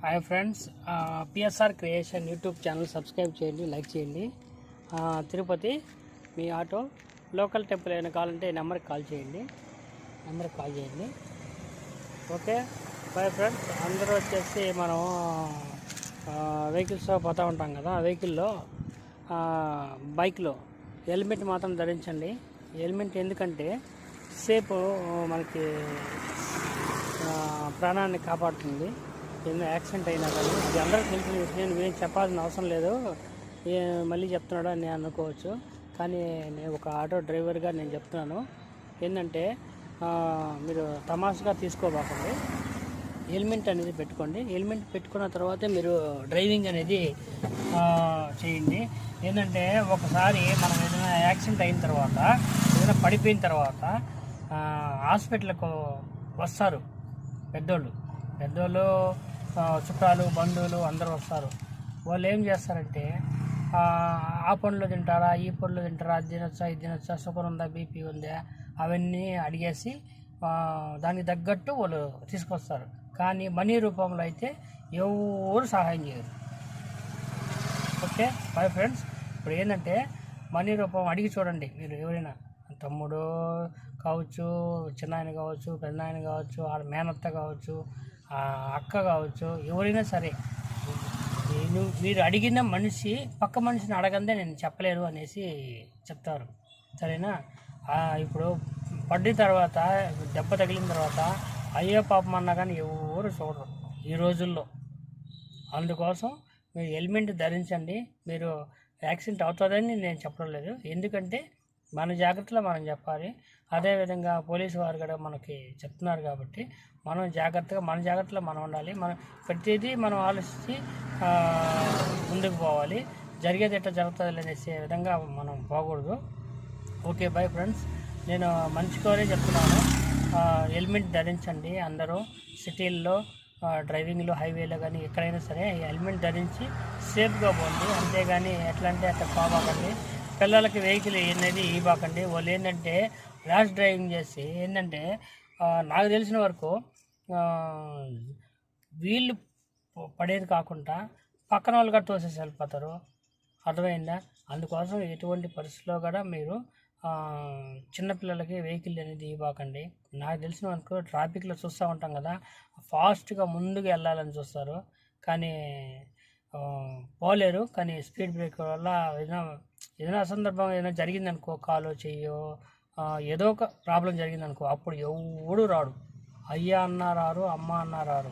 Hi friends, PSR creation YouTube channel subscribe చేయండి, like చేయండి. తిరుపతి మీ ఆటో లోకల్ టెంపుల్ ఏమైనా కావాలంటే నెంబర్కి కాల్ చేయండి. Okay bye friends. అందరూ వచ్చేసి మనం వెహికల్స్లో పోతూ ఉంటాం కదా, వెహికల్లో బైక్లో హెల్మెట్ మాత్రం ధరించండి. హెల్మెట్ ఎందుకంటే సేపు మనకి ప్రాణాన్ని కాపాడుతుంది. ఏదైనా యాక్సిడెంట్ అయినా కానీ అది అందరికీ తెలిసిన విషయం, నేను చెప్పాల్సిన అవసరం లేదు. మళ్ళీ చెప్తున్నాడు అని నేను అనుకోవచ్చు, కానీ నేను ఒక ఆటో డ్రైవర్గా నేను చెప్తున్నాను. ఏంటంటే మీరు తమాషగా తీసుకోబాకండి. హెల్మెట్ అనేది పెట్టుకోండి. హెల్మెట్ పెట్టుకున్న తర్వాతే మీరు డ్రైవింగ్ అనేది చేయండి. ఏంటంటే ఒకసారి మనం ఏదైనా యాక్సిడెంట్ అయిన తర్వాత, ఏదైనా పడిపోయిన తర్వాత హాస్పిటల్కు వస్తారు పెద్దోళ్ళు, చుట్టాలు, బంధువులు అందరూ వస్తారు. వాళ్ళు ఏం చేస్తారంటే ఆ పండ్లు తింటారా, ఈ పండ్లు తింటారా, అది తినొచ్చా, ఇది తినొచ్చా, షుగర్ ఉందా, బీపీ ఉందా, అవన్నీ అడిగేసి దానికి తగ్గట్టు వాళ్ళు తీసుకొస్తారు. కానీ మనీ రూపంలో అయితే ఎవరు సహాయం చేయరు. Okay bye friends. ఇప్పుడు ఏంటంటే మనీ రూపం అడిగి చూడండి. మీరు ఎవరైనా తమ్ముడు కావచ్చు, చిన్నాయన కావచ్చు, పెద్దనాయన కావచ్చు, ఆడ మేనత్త కావచ్చు, అక్క కావచ్చు, ఎవరైనా సరే మీరు అడిగిన మనిషి పక్క మనిషిని అడగందే నేను చెప్పలేరు అనేసి చెప్తారు. సరేనా? ఇప్పుడు పడిన తర్వాత, దెబ్బ తగిలిన తర్వాత అయ్యో పాపం అన్నా కానీ ఎవరు చూడరు ఈ రోజుల్లో. అందుకోసం మీరు హెల్మెట్ ధరించండి. మీరు యాక్సిడెంట్ అవుతుందని నేను చెప్పడం లేదు, ఎందుకంటే మన జాగ్రత్తలో మనం చెప్పాలి. అదేవిధంగా పోలీసు వారు కూడా మనకి చెప్తున్నారు కాబట్టి మనం జాగ్రత్తగా, మన జాగ్రత్తలో మనం ఉండాలి. మనం ప్రతిదీ మనం ఆలోచించి ముందుకు పోవాలి. జరిగేది ఎట్లా జరుగుతుంది అనేసే విధంగా మనం పోకూడదు. Okay bye friends. నేను మంచి కోరే చెప్తున్నాను, హెల్మెట్ ధరించండి. అందరూ సిటీల్లో డ్రైవింగ్లో, హైవేలో కానీ ఎక్కడైనా సరే హెల్మెట్ ధరించి సేఫ్గా పోండి. అంతేగాని ఎట్లా అంటే అట్లా పోబాకండి. పిల్లలకి వెహికల్ అనేది ఇవ్వకండి. వాళ్ళు ఏంటంటే ర్యాష్ డ్రైవింగ్ చేసి ఏంటంటే నాకు తెలిసిన వరకు వీళ్ళు పడేది కాకుండా పక్కన వాళ్ళు కూడా తోసేసి వెళ్ళిపోతారు. అర్థమైందా? అందుకోసం ఎటువంటి పరిస్థితుల్లో కూడా మీరు చిన్నపిల్లలకి వెహికల్ అనేది ఇవ్వకండి. నాకు తెలిసిన వరకు ట్రాఫిక్లో చూస్తూ ఉంటాం కదా, ఫాస్ట్గా ముందుకు వెళ్ళాలని చూస్తారు కానీ పోలేరు. కానీ స్పీడ్ బ్రేకర్ వల్ల ఏదైనా సందర్భం ఏదైనా జరిగిందనుకో, కాలో చెయ్యో ఏదో ఒక ప్రాబ్లం జరిగిందనుకో, అప్పుడు ఎవడు రాడు. అయ్యా అన్నా రారు, అమ్మ అన్నా రారు.